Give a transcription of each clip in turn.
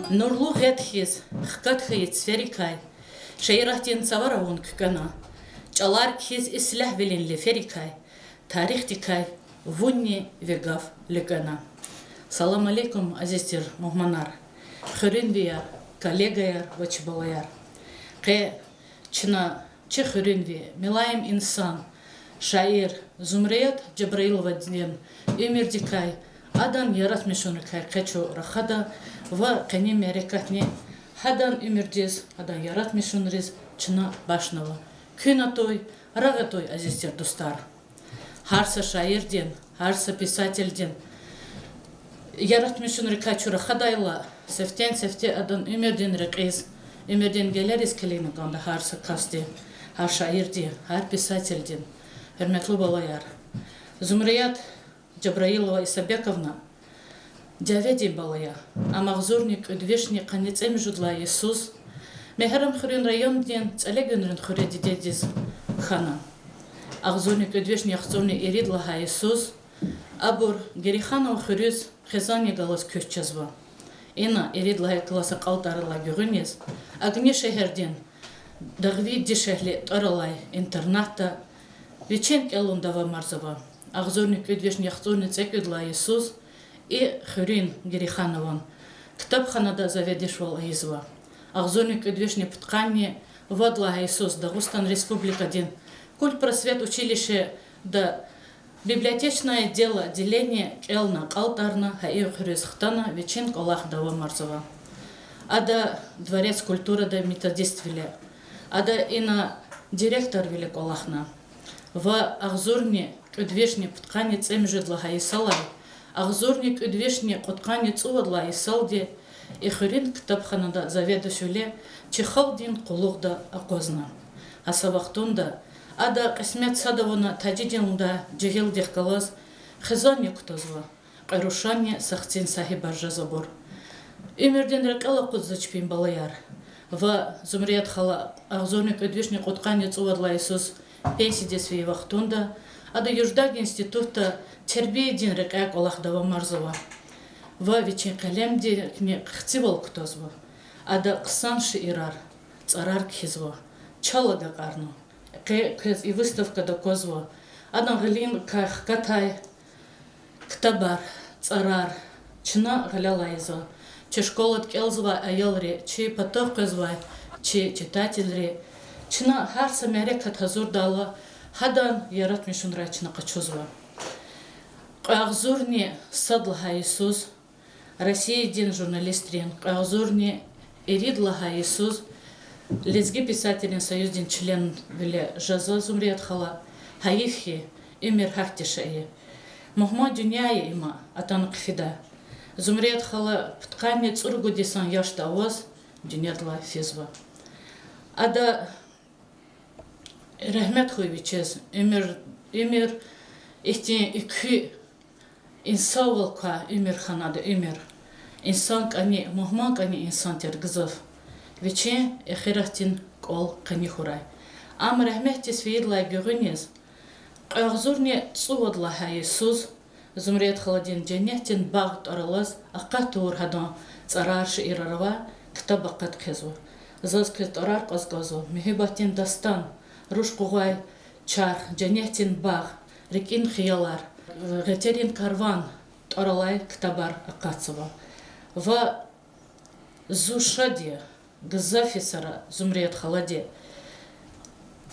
Нурлу гетхиз, хкатхиет сферикай, шейрахтин цаваравун ккана, чалар киз ислях вилин леферикай, тарихтикай, вунни вегав легана. Салам алейкум, азистир мухманар, хурин вияр, коллегаяр, вачбалаяр. Ке чина че хурин ви, милаем инсан, шаир, зумрият Джабраилова днем, имирдикай, адан ярат мишунрикай, кечу рахада, в кени мерекатне, хадан имирдиз, адан ярат мишунриз, чина башнава. Күнатой, рагатой, азистир достар. Харса шаир ден, харса писатель ден, ярат мишунрикай чу рахадайла, сефте адан имирдин рекиз, имирдин гелерис келейна ганда харса касти, хар шаир ден, хар писатель ден. Hürmetli balayar. Zumriyat Джабраилова Исабековна, дяведи балая, а махзурник удвешни канецем жудла Иисус, мехерам хрен район ден целегенрен хреди дедиз хана. Ахзурник удвешни ахзурни иридла ха Иисус, абур герихана хрюз хезани галас кючазва. Ина иридла класа калтарла гюрнес, агне шехерден, дагви дишехли таралай интерната, Вечен келундава марзава. Ахзорник удвешни ахзорни цекудла Иисус и хурин гериханован. Ктабханада заведешвал Аизва. Ахзорник удвешни птхани вадла Иисус Дагустан Республика ден. Куль просвет училище да библиотечное дело отделение келна калтарна хаир хуризхтана вечен колах дава марзава. Ада дворец культуры да методист виле. Ада ина директор виле колахна. В Ахзорне удвешне птханец эмжедла хаисалай, Ахзорник удвешне котканец увадла исалде, и хурин ктабханада заведующуле Чехалдин кулугда акозна. Асавахтунда, ада касмет садована таджидинда джигел дехкалаз, хизани ктозва, карушане сахтин сахиба жазабор. Имерден рекала кудзачпин балаяр. В Зумрият хала Ахзорник удвешне котканец увадла Иисус, пенсии свої вахтунда, а до юждаг института тербие дин рекак Аллахдава марзова. В вечен калем дин хцивал ктозва, а до ксанши ирар, царар кхизва, чалага карну, и выставка до козва, а на галин ках катай, ктабар, царар, чина галялайзва, че школат келзва аялри, че потов козва, че читательри, Чина харса мерекат хазур дала, хадан ярат мишун рачна качузва. Ахзурни садлха Иисус, Россия дин журналистрин, Ахзурни иридлага Иисус, Лезги писателин союз дин член виле жаза Зумрият хала, Хаифхи, имир хахтишае. Мухмад дюняя има, атан кфида. Зумрият хала птхами цургу дисан яшта оз, дюнядла физва. Ада Рахмет хуйвичез, имир ихтин икхи инсавалка имир ханада имир. Инсан кани, мухман кани инсан тергзав. Виче эхирахтин кол кани хурай. Ам рахметис фиидлай гюринез. Ахзурни цувадла ха Иисус, Зумрият халадин дженнетин багт аралаз, акатур хадан царарши ирарава, ктабакат кезу. Зазкет арар казгазу, михибатин дастан. Рушкугай чар, джанетин баг, рекин хиялар, гатерин карван, таралай ктабар акацова. В зушаде, гзафисара, Зумрият халаде,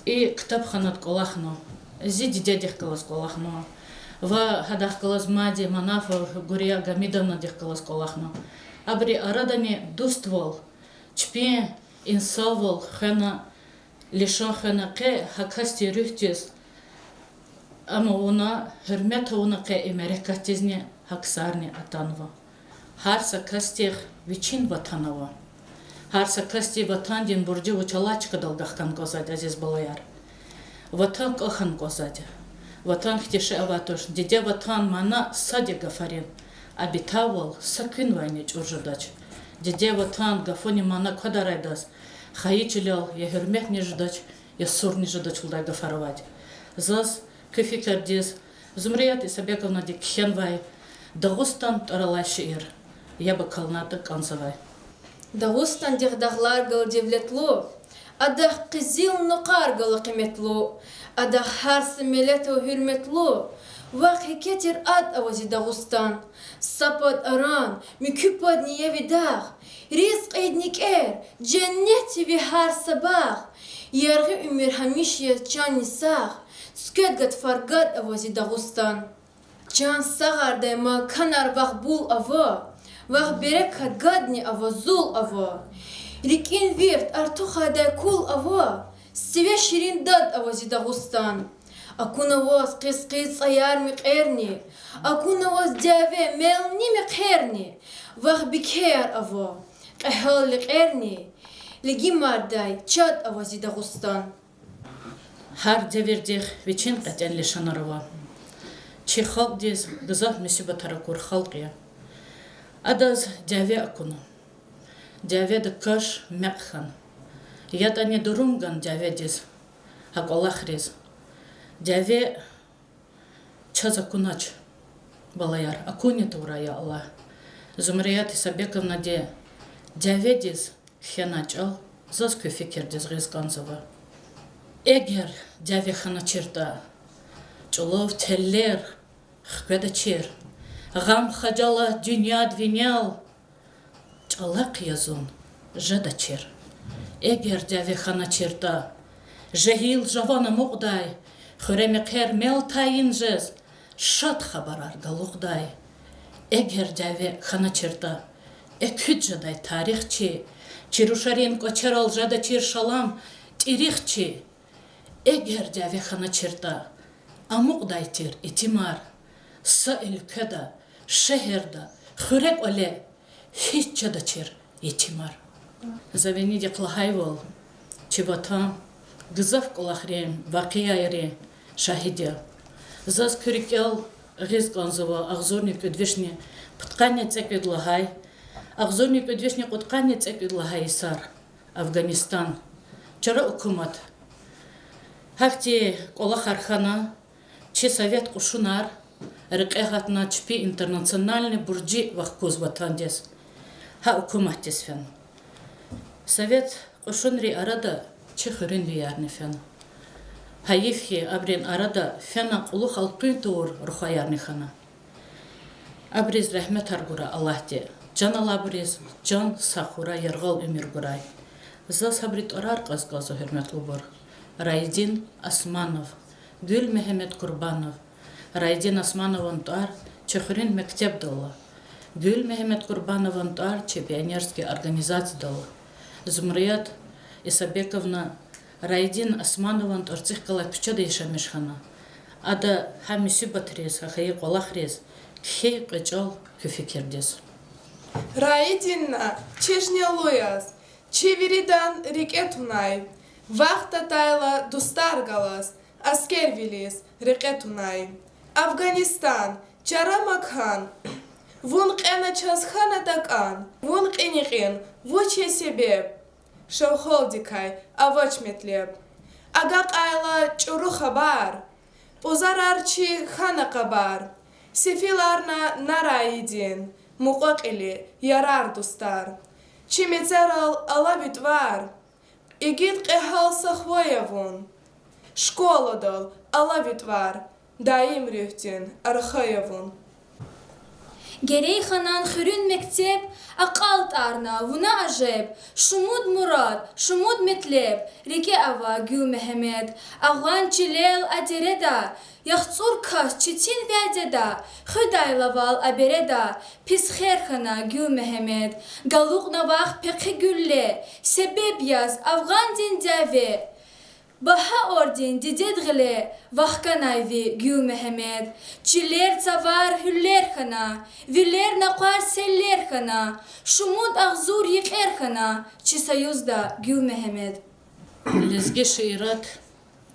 и ктабханат колахно, зиди дядях калас колахно, в хадах калас мади, манафа, гурия гамидовна дях калас колахно. Абри арадани дуствол, чпе инсавол, хена, Лишахана ке хакасти рюхтис, ама уна хурмет уна ке имерекатизне хаксарни атанва. Харса кастих вичин ватанова. Харса касти ватан дин бурджи учалачка долгахкан козад азиз балаяр. Ватан кахан козад. Ватан хтише аватош. Диде ватан мана сади гафарин. Абитавал сакин вайнич уржудач. Диде ватан гафони мана квадарайдас. Хаичилял, я хурмет не ждач, я сур не ждач улдай гафаровать. Заз кефикердиз, Зумрият Исабековна ди кхенвай, Дагустан таралай шиир, я бы калната канцавай. Dağıstan dağlar gal devletlu. Adah qizil nuqar gal qimetlu. Adah harsı millet o hürmetlu. Vahiketir ad avazi Dağıstan. Sapad aran, müküpad niye vidağ. Rizq ednik cennet vi har sabah. Yargı ümür hamişye can nisağ. Sköt gat fargad avazi Dağıstan. Can sağar dema kanar vah bul ava. Vah berek had gadni ava zul ava. Rikin virt artuha da kul ava. Sive şirin dad avazi Dağıstan. Akuna was qis ayar miqerni. Akuna was jave melni miqerni. Vah bikher ava. Qahal liqerni. Ligi marday çad avazi Dağıstan. Har devirdik viçin qatenli şanarva. Çi xalq diz gızah müsibet harakur xalqiya. Adaz jave akuna. Jave de kaş meqhan. Yatani durumgan jave diz. Hak Allah riz. Jave çaza kunaç. Balayar akuni tuğraya Allah. Zumriyat Isabekovna de jave diz. Xenaç al. Zaz köfikir diz rizqanzava. Eğer jave xana çirta. Çolov teller. Xkveda çir. Gam xajala dünya dvinyal. Çalaq yazun. Jada çir. Eğer jave xana çirta. Jehil javana muqday. Xuremekher mel tayin jez. Şat xabarar galuqday. Eğer jave xana çirta. Eküt jaday tarixçi. Çiruşarenko çeral jada çir şalam. Tirixçi. Eğer jave xana çirta. Amuqday tir itimar. Sail köda. Şehirda. Xurek ole. Hiç jada çir itimar. Zaveni de qlahayvol. Çivatam. Gızaf qolaqrem. Vaqiyayre. Şahidya. Zaz kürikel. Rizqanzova. Ağzornik ödvişni. Pıtqanya tsekvedlahay. Ağzornik ödvişni qutqanya tsekvedlahay sar. Afganistan. Çara hukumat. Hakti qolaqarxana. Çi Sovet quşunar. Rıqeğatna çpi internasyonalni burci vaqkuz vatandez. Ha hukumat desfen. Sovet quşunri arada çi xırın viyarni fen. Hayifhi abrin arada fena qulu xalqin tuğur ruhayarni xana. Abriz rahmet argura Allah de. Can alabriz, can saxura yargal ümür guray. Zaz habrit arar qazqazı hürmetli bor. Raydin Asmanov. Gül Mehmet Kurbanov. Raydin Asmanov'un tar Çexurin mektep dolu. Gül Mehmet Kurbanov'un tar Pionerski organizatsiya dolu. Zumriyat Isabekovna Raydin Asmanov'un tartsih kala pichada yaşamışxana. Ada hamisi batrez, hayi qolaqrez. Khe qechal küfikirdiz. Raydinna Çeşnyaluяз. Çeviridan Riketunay. Vaqta tayla Dustar galas. Askervilis Riketunay. Afganistan Çara Makhan. Vun qena çazxana takan. Vun qiniqin. Vuçe sebep. Şevholdikay avaçmetleb. Agaq ayla çuru xabar. Pozararçi xana qabar. Sefilarna narayidin. Muqaqili yarar dustar. Çimetzeral alavitvar. Igit qehal saxvoyavun. Şkoladal alavitvar. Daim rühtin arxayavun. Gerey xanan xürün mektep, aqalt arna, vuna ajeb, şumud murad, şumud metleb, rike ava gül Mehmet, ağlan çilel adereda, yaxtsur kas çitin vededa, xıdaylaval abereda, pis xerxana gül Mehmet, galuq navaq peqi gülle, sebep yaz, Afgan din dave, Baha ordin didedgile vahkanayvi gül Mehmet. Çiller tsavar hüller xana, viller naqar seller xana, şumud ağzur yıqer xana, çi sayuzda gül Mehmet. Lezge şiirat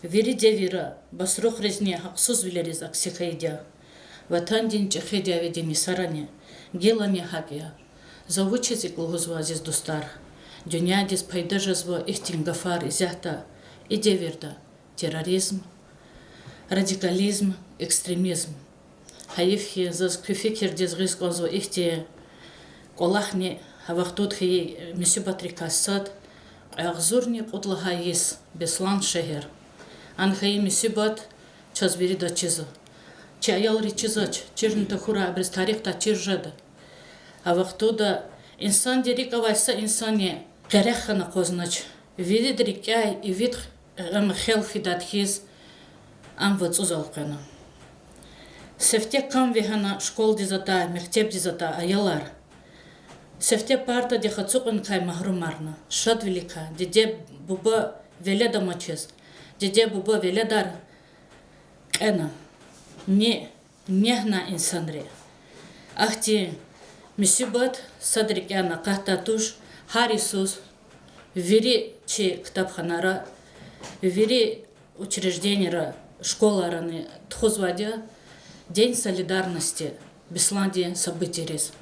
veri devira basruh rezne haqsuz vileriz aksikaydya. Vatan din çekhedya ve dini sarani gelani haqya. Zavучezi клугузва зиз достар. Dünya diz paydajazva ihtin gafar izahta. И деверда терроризм, радикализм, экстремизм. Хаевхи заз кюфикер дез рискозо ихте колахни هوقتود هي مسيبات ركاسات أغزورني قطلها يس بسلان شهر أن هي مسيبات چزبيري دا چيزا چه أيال ري چيزاچ چيرن تخورا برز تاريخ تا چير جدا هوقتود إنسان ديريك أوائسا إنساني غرخنا قوزناچ видит рикай и вид хелфи датхиз ам вацузалкана сефте кам вихана школ дизата мектеп дизата аялар сефте парта де хацукун кай махрумарна шат велика деде буба веледа мачес деде буба веледар кена не нехна инсанре ахти мисибат садрикяна кахтатуш харисус вери че кітапханара, вери учреждениера, школараны тхузвадя День солидарности Бесланди событий рез.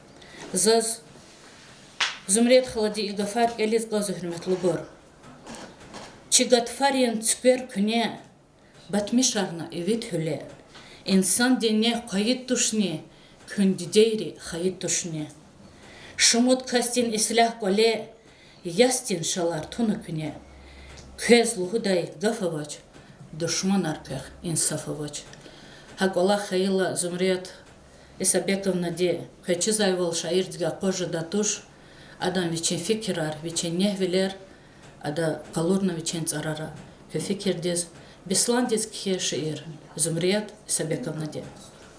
Заз зумрет халади илгафар элиз газу хурмет лубор. Чигатфариен цпер күне батмишарна и вид хюле. Инсан дене қайыт тушне, күндидейри қайыт тушне. Шумут кастин ислях коле ястин шалар туна күне, көз луғудай гафавач, душман арках инсафавач. Хакола хайла зумрет Исабековна де, хайчизайвал шаирдга кожа датуш, адам вичен фикерар, вичен нехвелер, ада калурна вичен царара. Ке фикердез Бесландез кхе шаир, зумрет Исабековна де.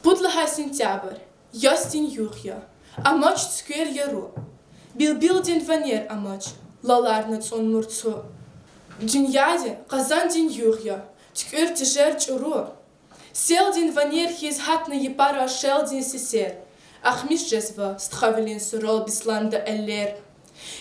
Пудлахай сентябрь, ястин юхья, а ночь цкер яру. Бил день ванер амач, лаларна цон мурцу. Дюньяде, казан день юхья, цкер тишер чуру. Сел день ванер хиз хатна епара ашел день сесер. Ахмиш жезва, стхавелин сурол Бесланда эллер.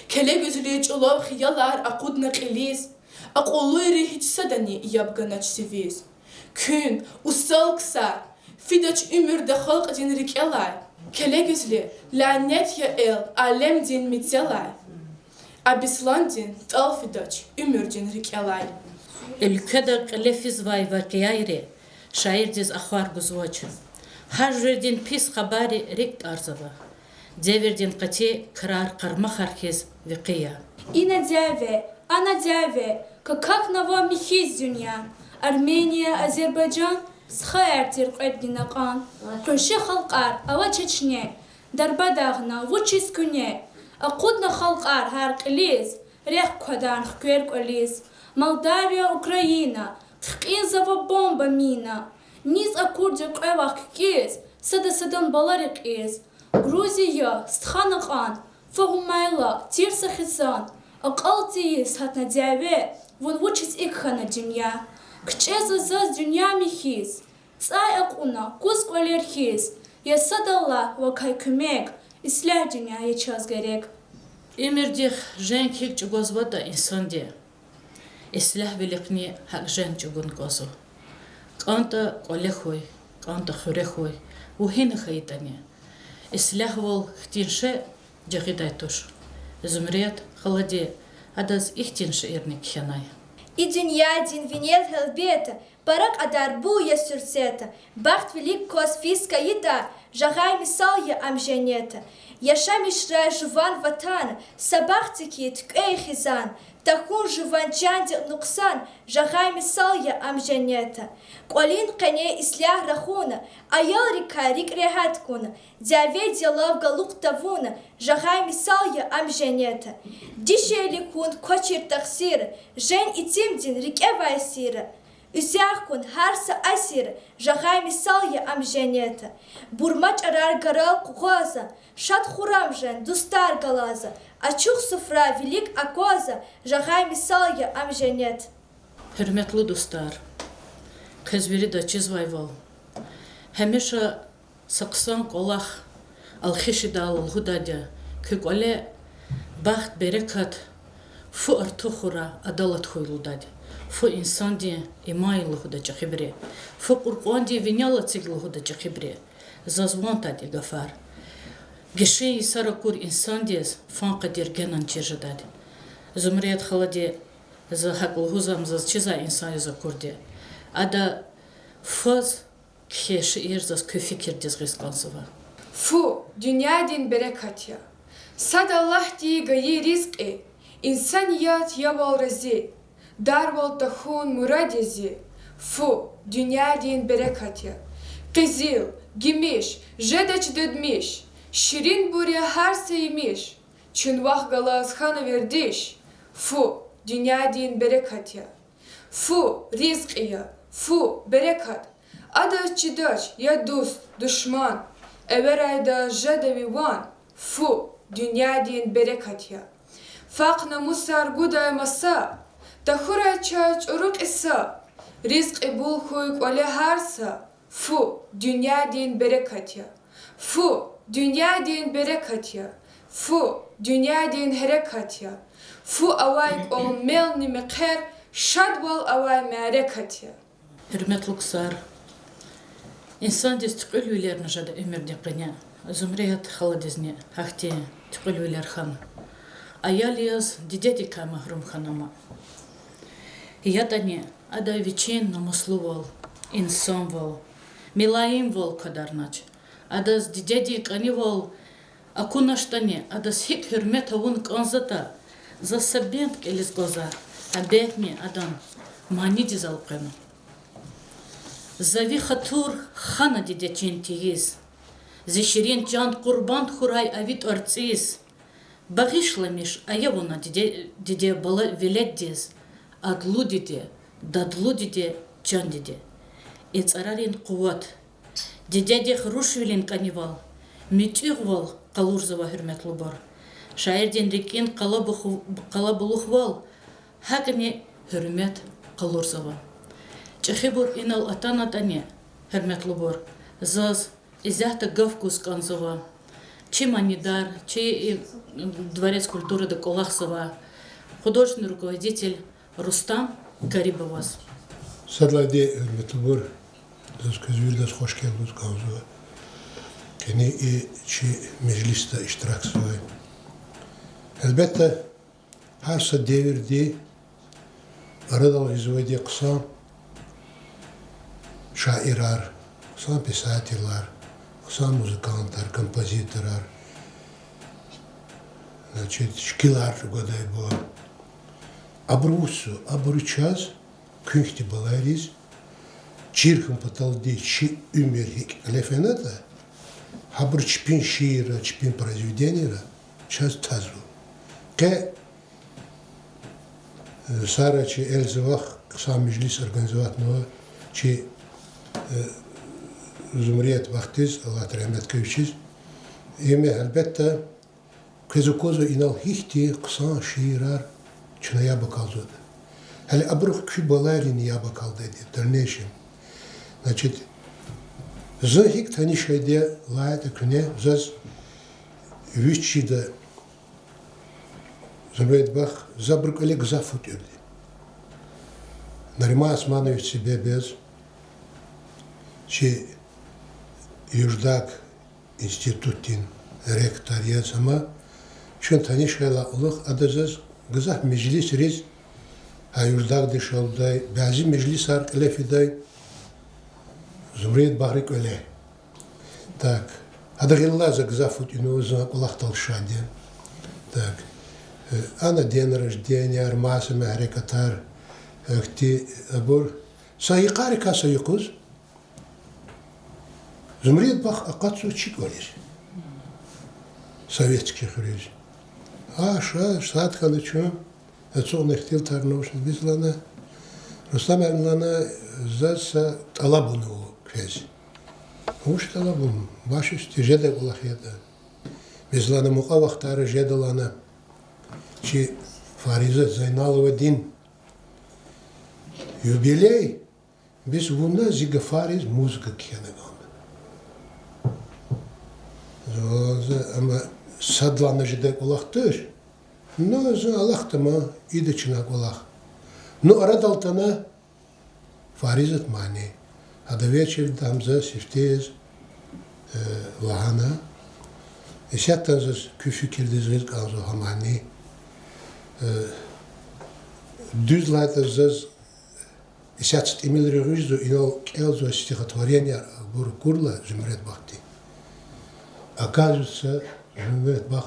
Келе гюзлич улов хиялар акудна килиз. Акулуири хич садани ябганач сивиз. Күн, усал ксар, фидач умер да халк день рикелай. Келегюзли, ланет я эл, алем дин митялай. А Бесландин талфидач, умер дин рикелай. Ülkede kelefiz vay vakiyayri, şairdiz ahvar guzvoç. Hajredin pis habari rikt arzava. Девerdin kati karar karma harkiz vikiya. И надяве, а надяве, как нова михиз дюня. Армения, Азербайджан, схаертир қайдгинақан. Руши халқар, ава чечне, дарбадағна, вучиз күне. Ақудна халқар, харқилиз, рех квадан хкверк олиз. Молдавия, Украина, тхқин зава бомба мина. Низ акурдя қайвақ киз, сада-садан баларик из. Грузия, стханақан, фагумайла, тирсахисан. Ақалтииз хатна дяве, вон вучиз икхана дюня. Кчеза заз дюня михиз. Цай акуна, кус квалерхиз. Я садала вакай кумек, исля дюня я час гарек. Имердих жен кик чугозвада инсанде. Ислях великни хак жен чугун козу. Канта колехой, канта хурехой, ухина хаитане. Ислях вол хтинше джахидайтуш. Зумрет халаде, адаз ихтинше ирник хянай. И дюня дин винет хелбета, барак адарбу я сюрсета, бахт велик кос фиска еда, жагай мисал я амженета. Яша мишра жуван ватан, сабахтики ткей хизан, такун жуван джанди нуксан, жагай мисал я амженета. Квалин кане ислях рахуна, аял рика рик рехаткуна, дяве дялав галук тавуна, жагай мисал я амженета. Дишели кун кочир таксир, жен и тимдин рике вайсира. Усяхкун харса асир, жагай мисал я амженета. Бурмач арар гарал кугоза, шат хурам жен дустар галаза, ачух суфра велик акоза, жагай мисал я амженет. Hürmetli dostlar, kızbiri da çizvayval. Hemişe saksan kolak alxişi da alğudadya, kök ole baht berekat fu artuxura adalat xoyludadya. Fu insan diye imaylığı da çaxibre. Fu Qur'an diye vinyala çiglığı da çaxibre. Zazvan tadi gafar. Gişeyi sarakur insan diye fan qadir genan çejadad. Zumriyat xaladi захаклыгу замзаз чиза инсан за курде. Ада фаз кхеш ирзас көфикер дезгискансова. Фу, дюня дин берекатья. Sad Allah diye gayi rizqi, insaniyat yaval razi, darval tahun muradezi, fu, dünya din berekatya, qizil, gimiş, jedaç dödmiş, şirin buraya her seymiş, çınvah galaz hana verdiş, fu, dünya din berekatya, fu, rizqiya, fu, berekat, adaş çıdaş, ya dost, düşman, everayda jeda vivan, fu, dünya din berekatya. Faqna musar guda masa, tahura çaç uruk issa, rizq bul huy kole harsa, fu, dünya din berekatya. Fu, dünya din berekatya. Fu, dünya din harekatya. Fu avayk ol melni meqer, şadwal avay merekatya. Hürmetli kısar. İnsan des tüqülülerine jada ömürde qınya. Zümreyat xaladizne, haqti tüqülüler xan. Ayaliyaz didedika mahrum xanama. Ятане, ада вечен намыслы вол, инсан вол, милаим вол кадарнач. Адас дидеди кани вол, акунаштане, адас хик хюрмета вун канзата, за сабент келес глаза, абетми адан, мани дизалқена. Зави хатур хана дидечен тигиз, зеширен жан курбан хурай авит арциз, бағишламиш аявуна диде бала веледдиз, адлу диде, дадлу диде, чан диде. Эцарарин қуат. Дидедех рушвилин канивал. Митюг вал қалурзава хürmetli бар. Шаирден рекен қалабулух вал. Хакне hürmet қалурзава. Чахибур инал атанатане hürmetli бар. Заз изяхта гавкус канзава. Чи манидар, чи дворец культуры да Колахсова. Художественный руководитель Рустам Гарибоваз. Sadlaydı hürmetli var. Ders hoş geldiniz kavzuğa. Keni çi mecliste iştirak sıvay. Elbette her devirdi arada hizvedi kısa şairar, kısa pisateler, kısa müzikantlar, kompozitörler. Значит, шкилар годай было. Абрусу, абручас, кünhti баларис, чирхам поталди, чи умерхик лефената, хабр чпин шиира, чпин произведения, час тазу. Ке сара чи эльзавах, сам мижлис организовать, но чи Zumriyet vaktiz, Allah rahmet köyçiz. Yeme elbette Kızı inal hihti kısa şiirar çınaya bakaldı. Hele abruh kübalarin ya bakaldı dedi. Dernişim. Значит, zahik tani şeyde layet ekune zaz vüçide Zumriyet bak zabruk ele gzafut yurdi. Narima Asmanoviç себе без Чи юждак институтин ректория сама Шын тани шайла улық адазаз гызах мejlis riz ha юждак дешалдай бәзі мejlis арк лефидай Zumriyet bahrik öyle. Так. Адагилла за гзафут иноза улахтал шади. Так. Ана день рождения армаса мехрекатар хти абур сайқари каса юкуз Zumriyet bak akatsu çık var. Советский хрюз. Садка начну. Отцов не хотел тарношить. Без лана. Рустам лана за талабуну квез. Уж талабун. Ваши стежеда гулахеда. Без лана мука вахтара жеда лана. Чи Фариза Зайналова дин. Юбилей. Без вуна зига Фариз музыка кенеган. Ama sadlanı jide kulaktır. No zı Allah'tama ide çınak kulak. No aradaltana farizet mani. Hada вечер damza siftez lahana. Eşattan zız küfü kirdiz kalzo hamani. Düz layta zız eşat emil rüzü inol kelzo stихотворение буркурla Zümrüt Bakti. Оказывается, Zümrüt Bak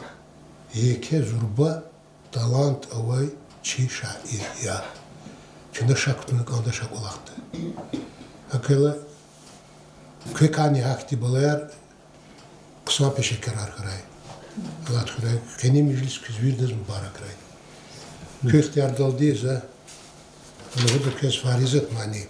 Еке зурба талант авай чи шаир я. Чында шактыны калда шаколакты. Акела көкани хакти балар кысма пешекер аркарай. Алат хурай кени мижлис күзвирдез мубарак рай. Kökte yardaldıysa, onu da kes fariz etmani.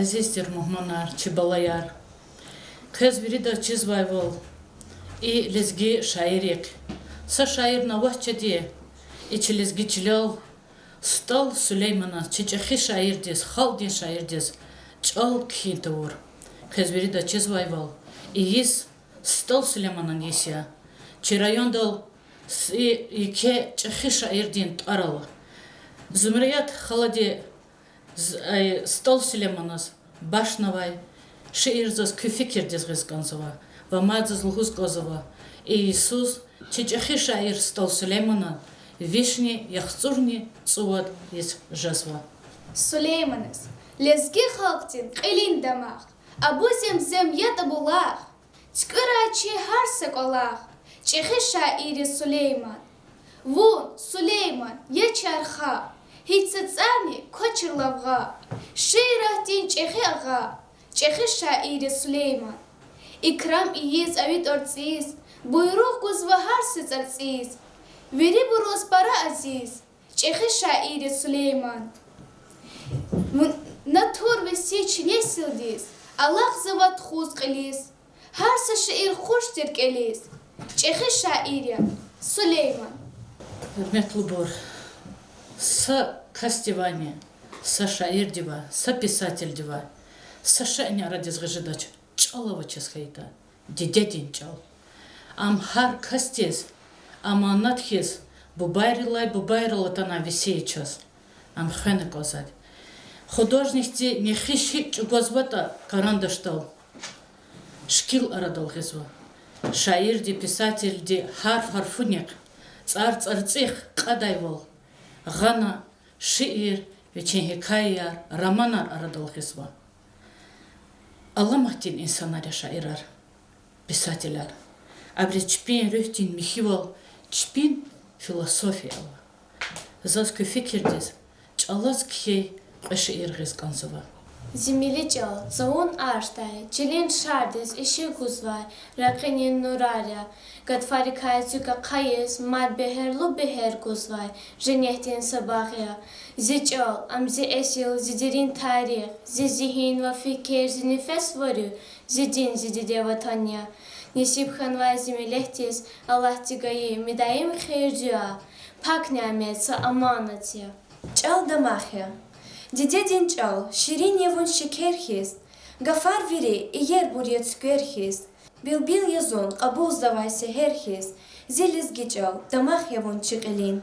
азиздер мухманар, чибалаяр. Кыз бирида чизвайвол, и лезги шаирик. Са шаир на вахчади, и лезги чилал, стал Сулеймана, чичахи шаирдес, халдин шаирдес, чал кхинтаур. Кыз бирида чизвайвол, и ис стал Сулейманан есия. Чирайондал и ке чахи шаирдин тарал. Зумрият халади стал Сулейманас, башнавай, шиирзас кюфикирдес гызганзава, вамадзас лгузгазава. И Иисус чичахи шаир стал Сулеймана, вишни яхцурни цуад из жазва. Сулейманес, лезги халктин, қилин дамах, абу зем ят абулах, тькыра чи харсак олах, чехи шаири Сулейман. Вон, Сулейман, я чарха, хитцацами кочер лавга, шейрахтин чехи ага, чехи шаири Сулейман. Икрам иез авид орциз, буйрух гузва харсиц орциз, вери бурос пара азиз, чехи шаири Сулейман. Натур веси чинесилдис, Аллах зават хуз қилис, харса шаир хуш тиркелис, чехи шаири Сулейман. Метлубор, с кастивани, с шаир дива, с писатель дива, с шаня радиз гажидач, чалова чесхайта, дедедин чал. Ам хар кастез, ам анатхез, бубайрила тана висей час, ам хене козад. Художникти не хищи чугозвата карандаштал. Шкил арадал гезва. Шаир ди писатель ди харфуник. Царцих кадайвол. Гана шиир вечен хикаяр романар арадал гезва. Аламахтин инсанаря шаирар. Писателяр. Абри чпин рюхтин михивал. Чпин философия. Заску фикирдиз. Чалас кхей. Шаир гезганзова. Зимиличал, заун арштай, чилин шардес, иши гузвай, ракинин нураря, гадфарикая цюка каес, мад бехерлу бехер гузвай, женехтин сабахя, зичал, амзи эсил, зидирин тарих, зизихин ва фикер, зинифес варю, зидин зидидева таня, нисиб ханвай зимилехтис, Аллах тигаи, медаим хейрдюа, пакнямеца аманатия. Чал дамахя. Дедедин чал, ширин евун шикерхист, гафар вири и ер бурет скверхист, билбил язон, кабуз давай сехерхист, зилиз гичал, дамах евун чикелин.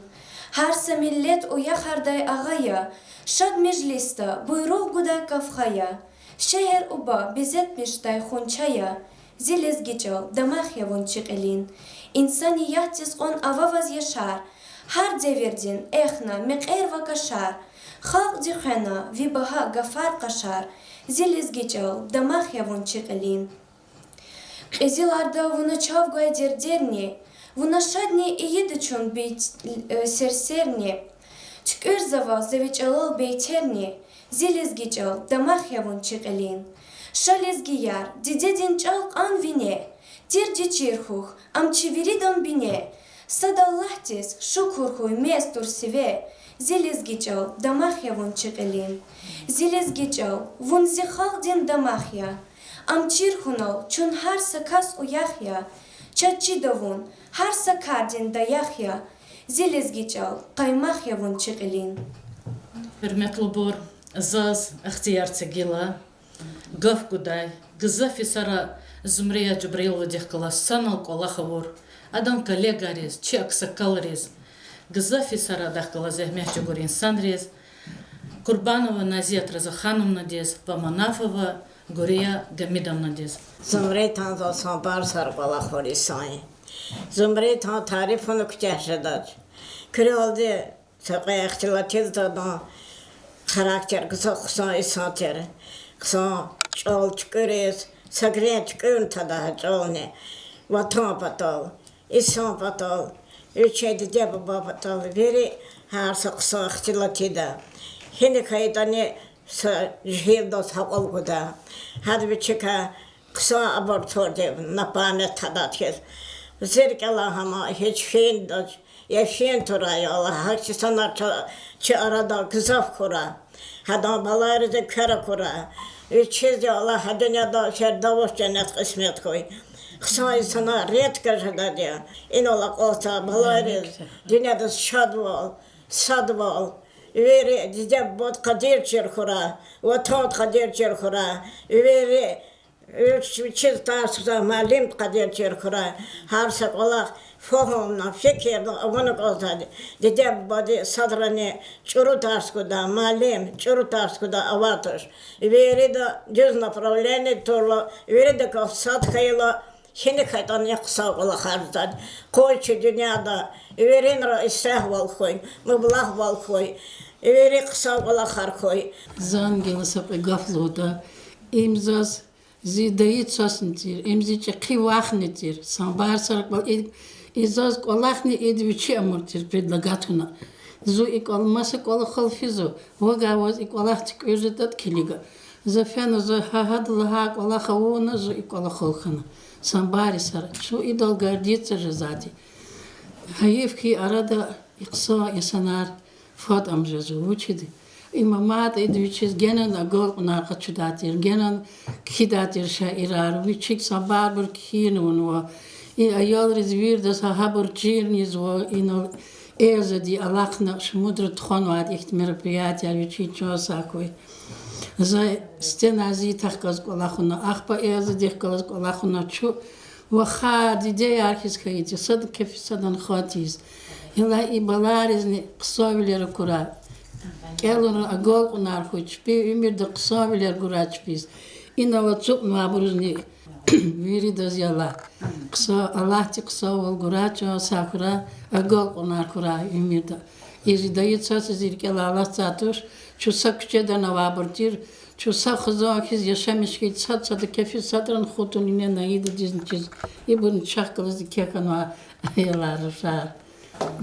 Харса миллет уяхардай агая, шад межлиста, буйрух гудай кавхая, шехер уба безет миштай хунчая, зилиз гичал, дамах евун чикелин. Инсани яхтис он ававаз яшар, хар девердин, эхна, мекер вакашар, خاق دخنا في بها غفار قشار زلز گیچال دماغ یوون چقلین قزیلاردا ونا چاوگای دردرنی ونا شادنی ایده چون بیت سرسرنی چکر زوا زویچالال بیترنی زلز گیچال دماغ یوون چقلین شالز گیار دیدین چال آن وینه دیر چیرخوخ ام چیویریدان بینه صداللهتیز شکر خوی میستور سیوه زلز گیچال دماغیا وون چقلین زلز گیچال وون زخال دین دماغیا ام چیر خونال چون هر سکاس اویاخیا چچی دوون هر سکاردین دایاخیا زلز گیچال قایماخیا وون چقلین Hürmetli zaz ihtiyarçı gila, gaf guday, gızafi sara Zumriya Cibrilova dehkala sanal kolaha vur, adam kollega rez, çi aksakal rez, gızafi sara dehkala zehmehçi gur insan rez, Kurbanova Naziyat Razakhanovna dez, Vamanafova Guriya Gamidovna dez. Zumriya tan sampar sar kolak vur isani. Zumriya tan tarifunu küçeşedaç. Küre oldu, sakaya ihtilatı da karakter kısa isateri. Kısa çol çıkırız, sakaya çıkırın tada çol ne. Vatan patal, isan patal, üçeydi de baba patal. Veri her kısa ihtilatı da. Hindi kayıtani jihilda sakal kuda. Hadi bir çıka kısa abortor de napane tadat kes. Zirk Allah'ıma hiç şeyin yaşayan turayı Allah hakçı sana çi arada kızaf kura. Hada balarızı köre kura. Üçüzü Allah ha dünyada şer davos cennet kısmet koy. Kısa sana ret kırşada diye. İn olak olsa balarız. Dünyada şad ol. Veri dize bot kadir çirkura. Vatat kadir çirkura. Veri çiz tarsa malim kadir çirkura. Harsak olak fohumna fikirde avunuk olsa dize bodi sadrani çuru tarskuda malim çuru tarskuda avatır. Veri de düz направление torla. Veri de kafsat kayla. Şimdi kaytan yaksa ola hardan. Koyçu dünyada verin ra istah val koy, mablah val koy. Veri kısa ola har koy. Zan gelasap gafloda imzas zidayit sasntir, imzice kivachnitir. Sambar sarak bal izaz kolachni edvici amortir предлагатуна. Зу ik olmasa kola khalfizo. Voga was ik olachtik özet kiliga. Zafen zo hahadlaha kola khawuna zo ik ola khalkhana. Самбари сара, что и дал гордиться же сзади. Хаевки арада икса ясанар фот амже звучит. И мамат и двичес генан агол нарка чудатир, генан кидатир шаирар, вичик самбар кхинунва. И аял резвир да сахабур чирнизва, и но эзади аллахна шмудр тхонвад ихт мероприятия вичи чосакой. За стена зитах каз колахуна ахпа эза дих каз колахуна чу вахад идея архискаити сад кефисадан хатиз ила и баларизни ксавилер кура элун агол унар хочпи умир да ксавилер гурачпис инавацуп мабрузни виридаз яла кса аллахти ксавал гурачо сакура агол унар кура умир да изидает сасизиркела аллах цатуш чуса кчеда навабуртир чуса хазахиз яшамишки цацада кефи садран хотунине наида дизнчиз ибн чахкалыз кеканва яларшар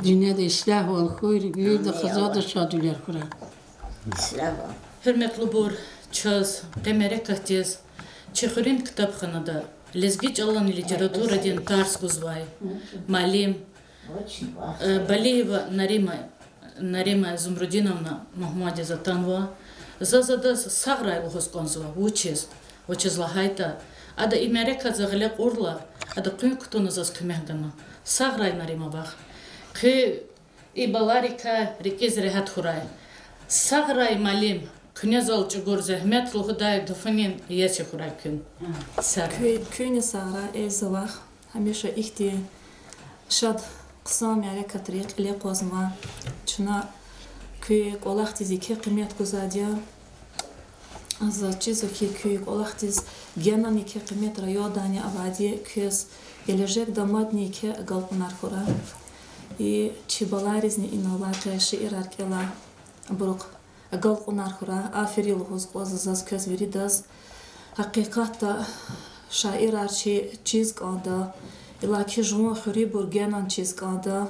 dünyada islah ol khuyri bir de khazada şadüler kura İslam'a. Hürmetli bor çöz qemere kahtiz Çexurin kitapxanada lezgiç alan literatura din dars guzvay Malim Балиева Нарима Зумрудиновна Мухаммади Затанова зазадас саграй лохосконзва учез лахайта ада имерека заглек урла ада кын кутуна зас кемегдана саграй Нарима бах кы ибаларика рекез рехат хурай саграй Малим князал чугур зехмет лухудай дофанин яси хурай кын сар кыне сагра эзавах хамеша ихти шад قسم يعني كطريق اللي قوزما شنا كي قولختي كي قيمت گزاديا از چیزو كي قولختي گناني كي قيمت ريوداني авади كيس gelecek damadni كي قلبنار خورا и чибаларизни иноватя шиирар кела брук قلبنار خورا аферил хоз قوزаз كيس веридас حقيقتا شاعرار چیز قاندا Илаки жума хури бургенан чиз канда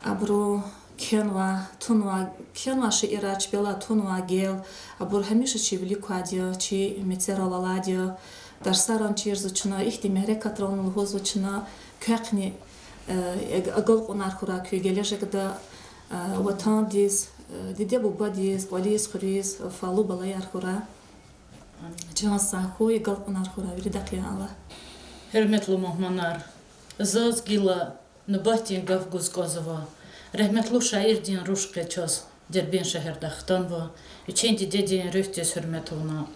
абру кенва ши ирач бела тунва гел абур хамиша чи вили кадия чи мецералаладия дарсаран чирзу чина ихти мере катронул хозу чина кэкни агал қонар хура күй gelешекда ватан диз диде буба диз полис хуриз фалу балаяр хура чанса хуй агал қонар хура вили дақия ала Hürmetli muhmanar Zaz gila nıbatin gav guzgozova. Rahmetli şair din ruşke çöz Derbin şehirde xtanva. Üçüncü dedin rühtes hürmetovna.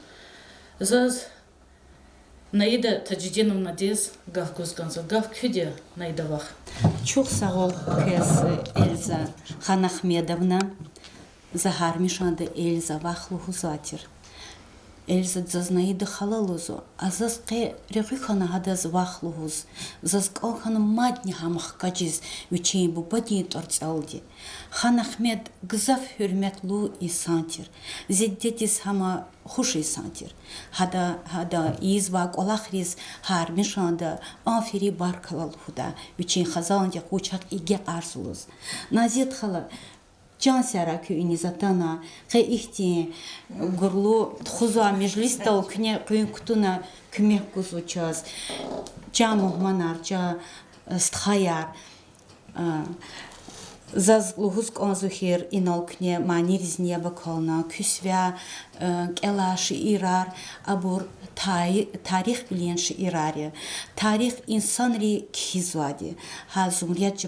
Zaz Naida Tacidinovna diz gav guzganza. Gav küde Naida vah. Çok sağ ol kız Elza Xanahmedovna. Zahar mişanda Elza vahlu huzatir. Эльза зазнаида халалузу, а заз қе рехихана хадаз вахлугуз, заз калхана мадни хамах каджиз, вичей бубади торцалди. Хан Ахмед гзав хюрметлу и сантир, зиддетис хама хуши сантир. Хада извак олахриз хар мишанда афири баркалал худа, вичей хазаланди хучак иге арсулуз. Назид хала Can sera köyünü zatana, qe ihti gurlu txuza meclista o köyün kutuna kümek kuzuçaz. Ca muhmanar, ca sthayar. Zaz luhusk onzuhir inolkne maniriznie bakolna küsvya kelaşı irar abur tarih bilen şiirari. Tarih insanri khizvadi. Ha Zumriyat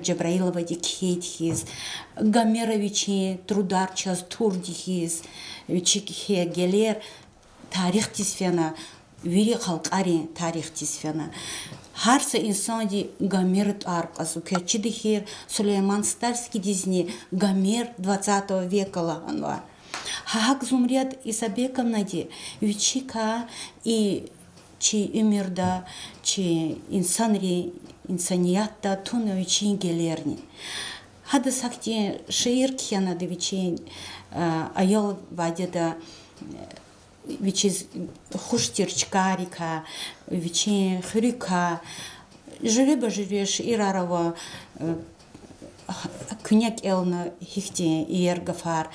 Cebrailova di khethiz. Gameroviçi trudarçaz turdihiz. Viçikhe geler tarih tisfena viri halqari tarih tisfena. Harsa insan di Гомер аркасу keçidihir Süleyman Starski dizini Гомер 20 века лаганва. Хак Зумрiyat Исабековна di Вичика и чи өмірда, чи инсаниятта туна вичин гелерни. Хада сакти шиир кияна да вичин айол вадеда вичиз хуштирчкарика, вичин хрюка, жиреба жиреш ирарова күнек элна хихти иергафар,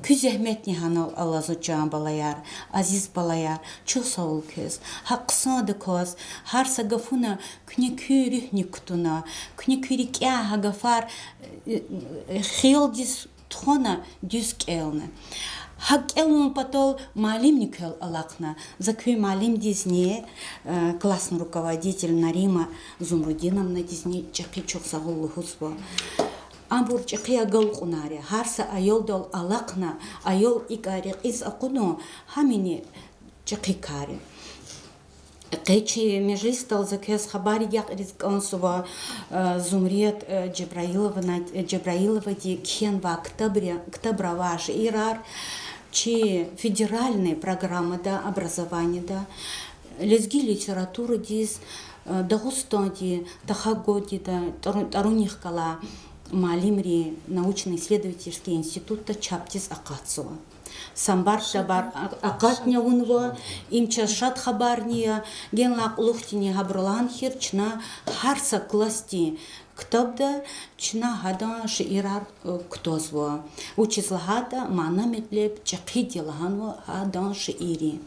күзехметни ханал алазучан балаяр, азиз балаяр, чул саул кез, хақсады кез, харса гафуна күне күрихни кутуна, күне күрикя хагафар хилдис тхона дюск элна. Хак элмун потол малим никел алакна. Закюй малим дизне классный руководитель Нарима Зумрудиновна дизне чахи чок сагуллы хусба. Амбур чахи агал кунаре. Харса айол дол алакна, айол икари из акуно хамини чахи кари. Кечи межлистал закес хабари як рискансова Зумрият Джебраилова ди кхенва октября ваш ирар чи федеральная программа да образования да лезги литературы дис Дагустан ди Тахагоди да Таруних кала Малимри научно-исследовательский институт та Чаптис Акацова. Самбар табар акатня унва имча шат хабарния генлак лухтини хабрлан хирчна харса класти ктабда чна хада шиирар ктозва учизлахада мана метлеп чақиди лаханва хадан шиири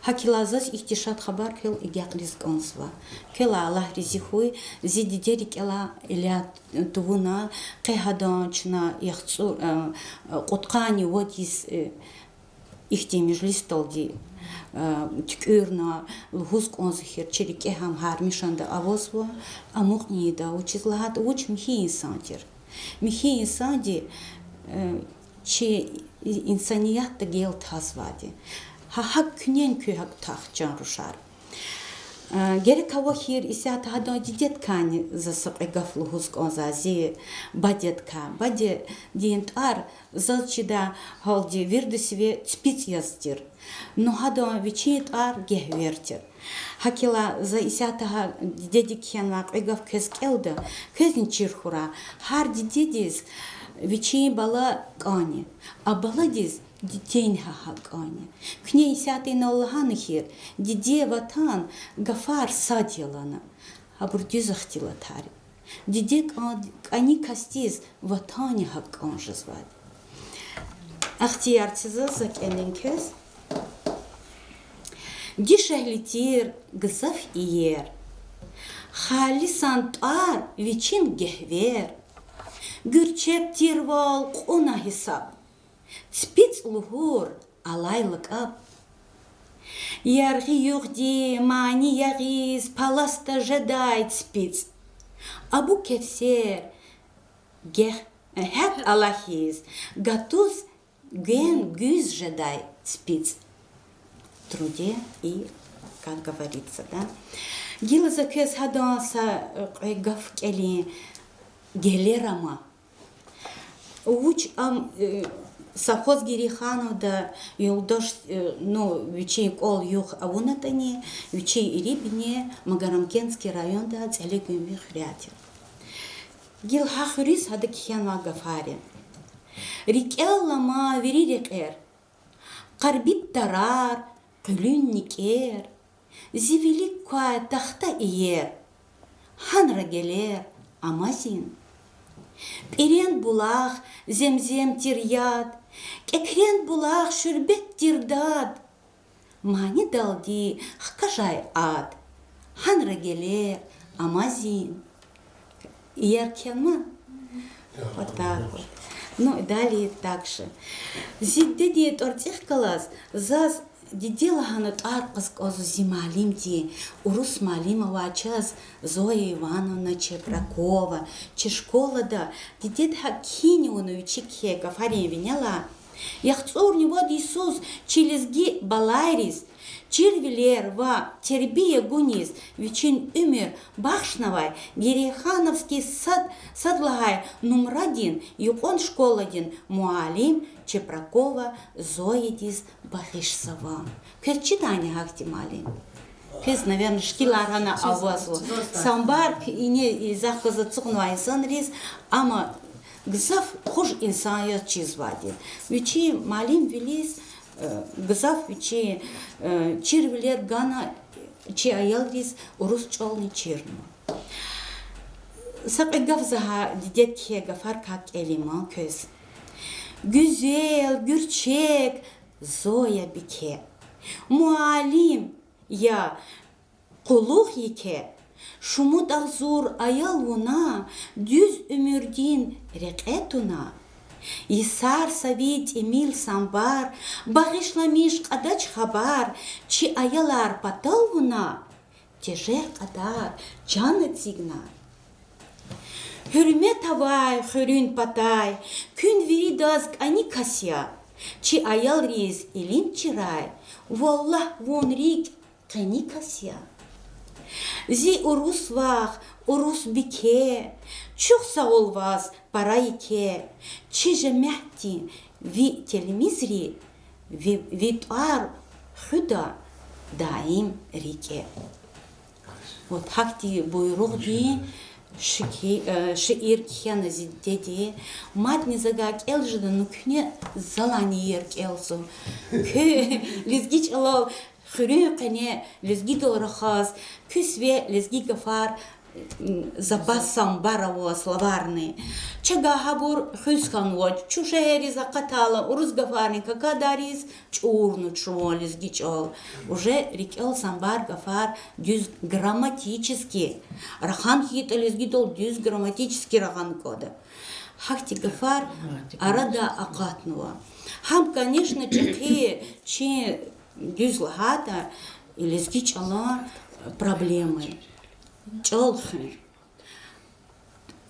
Хакилазас ихтишат хабар кел игяк ризгансва. Кела Аллах ризихуй зидидери кела иля тувуна кехаданчна яхцу qotkani водис ихтемиж листалди тюрна лхуск онзхер черике хам хармишанда авозва амухни да учизлахат уч михи инсантир. Михи инсанди чи инсаният гел тазвади. Хак күнен көй хак тахчан рушар. Герек хавахир исят хадан дидеткани засып эгафлу хуск онзази бадетка. Баде диентар залчида халди вирдесве спиц яздир. Но хадан вичит ар гехвертир. Хакила за исятага дедикхен вак эгав кескелда кезин чирхура. Хар дидедис вичи бала кани. А бала диз Дитейн хахакани. К ней сятый на Аллаханахир, диде ватан гафар садилана. А бурди захтила тари. Дидек они кастиз ватане хакан жезвад. Ахтияртиза закененкез. Дишахлитир гзаф иер. Хали сантар вичин гехвер. Гürчеп тирвал куна хисаб. Спиц лухур алайлык ап. Ярги югди мани ягиз паласта жедайт спиц. Абу кевсер гех хек аллахиз гатуз ген гюз жедай спиц. Труде и, как говорится, да. Гила закес хаданса гав кели гелерама. Уч Совхоз Гириханов да юлдош, вичей ол юх авунатани, вичей ирибине Магарамкентский район да целикуми хрятир. Гил хахурис хада кихян вагафари. Рикел лама виририкер. Карбит тарар, кулюнникер. Зивелик куа тахта иер. Ханра гелер, амазин. Перен булах, земзем тирят, кекрен булах, шүрбет тирдад. Мани далди, хкажай ад, ханра гелер, амазин. Иеркенма, Вот так вот. Ну и далее также. Зиддеди торцихкалас, заз дидела ханут аркаск озу зималим ди, урус малимова час Зоя Ивановна Чепракова, че школа да, дидед хакини уновичи кега, фарин виняла. Яхцур него Иисус челезги балайрис, Чирвилер ва тербия гунис, вичин умер бахшнавай, Герехановский садлагай нумрадин, юкон школадин, муалим Чепракова, Зоедис бахишсава. Керчитание хактималин. Кез, наверное, шкиларана авазу. Самбар и не захоза цукнуай санрис, ама гзав хуш инсан я чизвади. Вичи малим велис гзав вичи чирвилер гана чи аялрис урус чолни чирну. Сакыгав заха дидет хега фаркак элима көз. Güzel, gürçek, Zoya bike. Mualim ya kuluk yike. Şumut azur ayaluna, düz ümürdin reketuna. Isar savit emil sambar, bağışlamış kadaç haber, çi ayalar patalvuna, tejer kadar canı zignar. Hürmet havay, hürün patay, kün viri dazk ani kasya, çi ayal riz ilim çiray, wallah von rik kani kasya. Zi urus vah, urus bike, çok sağ ol vas parayke, çi jemehti vi telmizri, vi tuar hüda daim rike. Вот hakti buyruğu di, шиир кхена зиддеди, мат не загак элжда, ну кхне залани ерк элсу. Кхе лизгич алал хюрю кхне лизги долрахаз, кхюсве лизги гафар запас самбараво словарный. Чага хабур хюсхан вот, чушери закатала, урус гафарни, кака дарис, чурну чуо лизгич ал. Уже рикел самбар гафар дюз грамматически. Рахан хит лизги дол дюз грамматически рахан кода. Хахти гафар арада акатнуа. Хам, конечно, чехи, че дюз лагата, лизгич ала проблемы. Чолхын.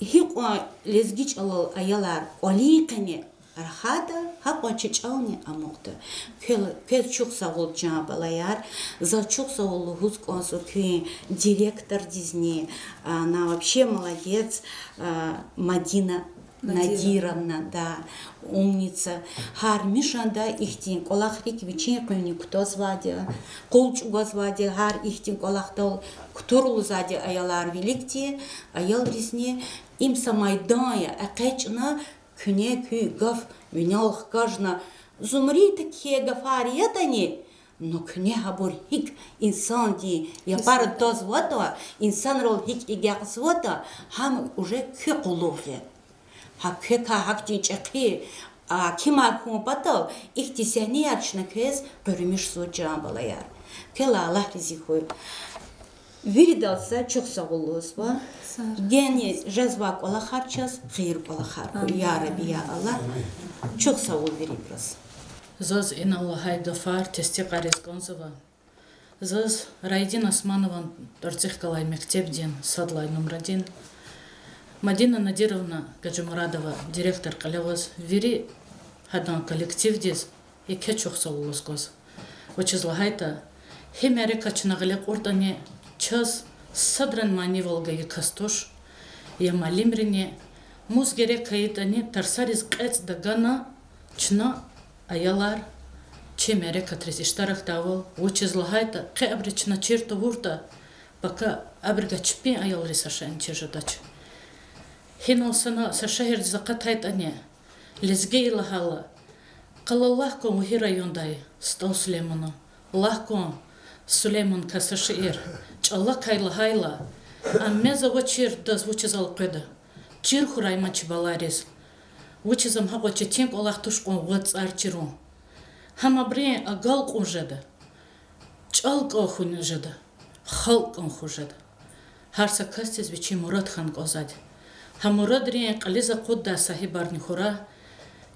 Хиқо лезгич алал аялар олиқыне рахада хақо чечални амуқта. Кез чуқ сағыл жа балаяр, за чуқ сағыл хуз консу күйен директор дизни, она вообще молодец, Мадина Надировна, да, умница. Хар Мишанда ихтин колахрик вичен күйни кто звади, колчуга звади, хар ихтин колахтал ктурлу зади аялар великти, аял рисне им самайдая, акечна küne kü gaf vinalх кажна зумри такие гафариятани, но küne habur hik insan di yapar toz vata, insan rol hik igaqs vata, ham уже kü qulufye. Ha kü ka hakti çaqi, kima kum patal, ihtisani açna kez görmüş socan balayar. Kela Allah rizikuy. Виделся, çok sağ olunuz var. Gene cezvak ola harçaz, hayır ola harçaz. Ya Rabbi ya Allah. Çok sağ ol veribraz. Zaz in Allah'ay gafar testi qarez konzova. Zaz Raydin Osmanovan tortsih kalay mektebdin sadlay numradin. Мадина Надировна Гаджимурадова, директор Калявоз, вери хадан коллективдиз и кечух саулус гоз. Очизлагайта, хемяре качнагалек урдане час садран мани волга и кастош, я малимрине, музгере каитане тарсариз кэц дагана, чна аялар, чемяре катрис иштарах давал, очизлагайта, кэ абрична черта вурта, пока абрига чпи аялри сашаен чежадач. Хинал сана сашахир закатайт ане, лезгей лахала, калаллахко мухи райондай, стал Сулейману, лахко Сулейман касашир, чалла кайла хайла, а меза вачир даз вучизал кеда, чир хурай мачи баларис, вучизам хагочи тинк олахтушкон вац арчиру, хамабре агалк унжеда, чалк охунжеда, халк унхужеда, харса кастиз вичи Мурат хан козад. Хамурадрин қализа қудда сахибарни хура,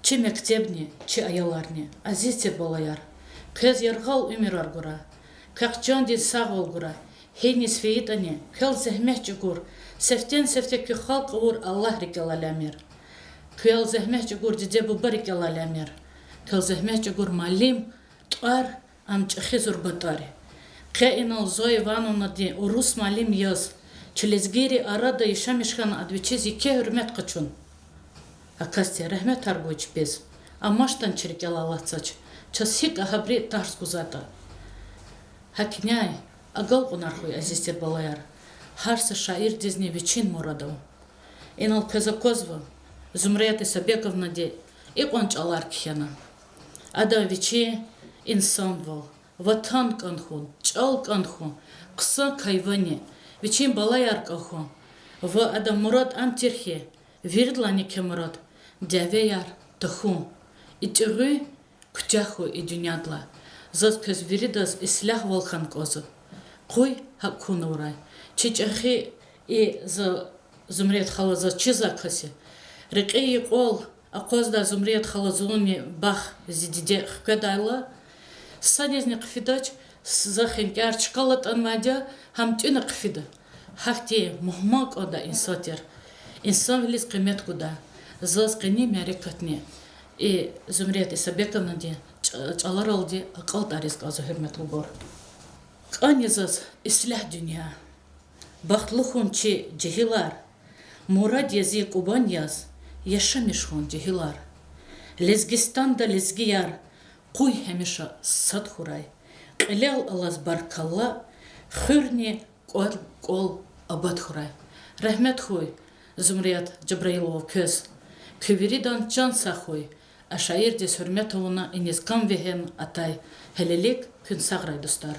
чи мектебни, чи аяларни, азизтер балаяр. Көз ярғал умирар гура, кақчан дед сағол гура, хейнис фейтани, хел зәхмәчі гур, сәфтен кі халқ ур Аллах рикалалямир. Кел зәхмәчі гур диде бұбар рикалалямир. Кел зәхмәчі гур малим, туар, амчахи зурбатари. Кәинал Зоя Ивановна ди урус малим яз, Челезгири арада ишамишхан адвичез ике hürmet қычун. Акасти рахмет аргуч без. Амаштан чиркел алацач. Часик ахабри тарс гузата. Хакняй, агал қунархуй азистер балаяр. Харса шаир дизни вичин мурадов. Инал Казакозва, Зумрията Сабековна ди иқонч алар кхена. Ада вичи инсан вал. Ватан канхун, чал канхун, қса кайвани. Вичин балаяр каху. В ада мурад антирхе. Вирдлани ке мурад. Дявеяр таху. Итиры кутяху и дюнядла. Заз кез виридас ислях волхан козу. Куй хакун урай. Чичахи и за Зумрият халаза чиза каси. Рекей қол ақозда Зумрият халазуни бах зидиде хкадайла. Санезни қфидач захенкар чкалат анмадя хамтюна қфида. Хахти мухмак ода инсатер. Инсан вилис қимет куда. Заз қини мярикатни. И Зумрият Исабековна ди чалар алди ақал тариск азу хирмет лугор. Қани заз ислях дюния. Бахтлухун чи джихилар. Мурад язи кубан яз. Яшамишхун джихилар. Лезгистан да лезгияр. Куй хемиша садхурай. Қилел алаз баркалла. Хурни кол абадхурай. Рахмет хуй. Зумрият Джабраилова көз. Кювиридан чан сахуй. Ашаир дес хурметовуна инискам вехен атай. Хелелик күн сағрай достар.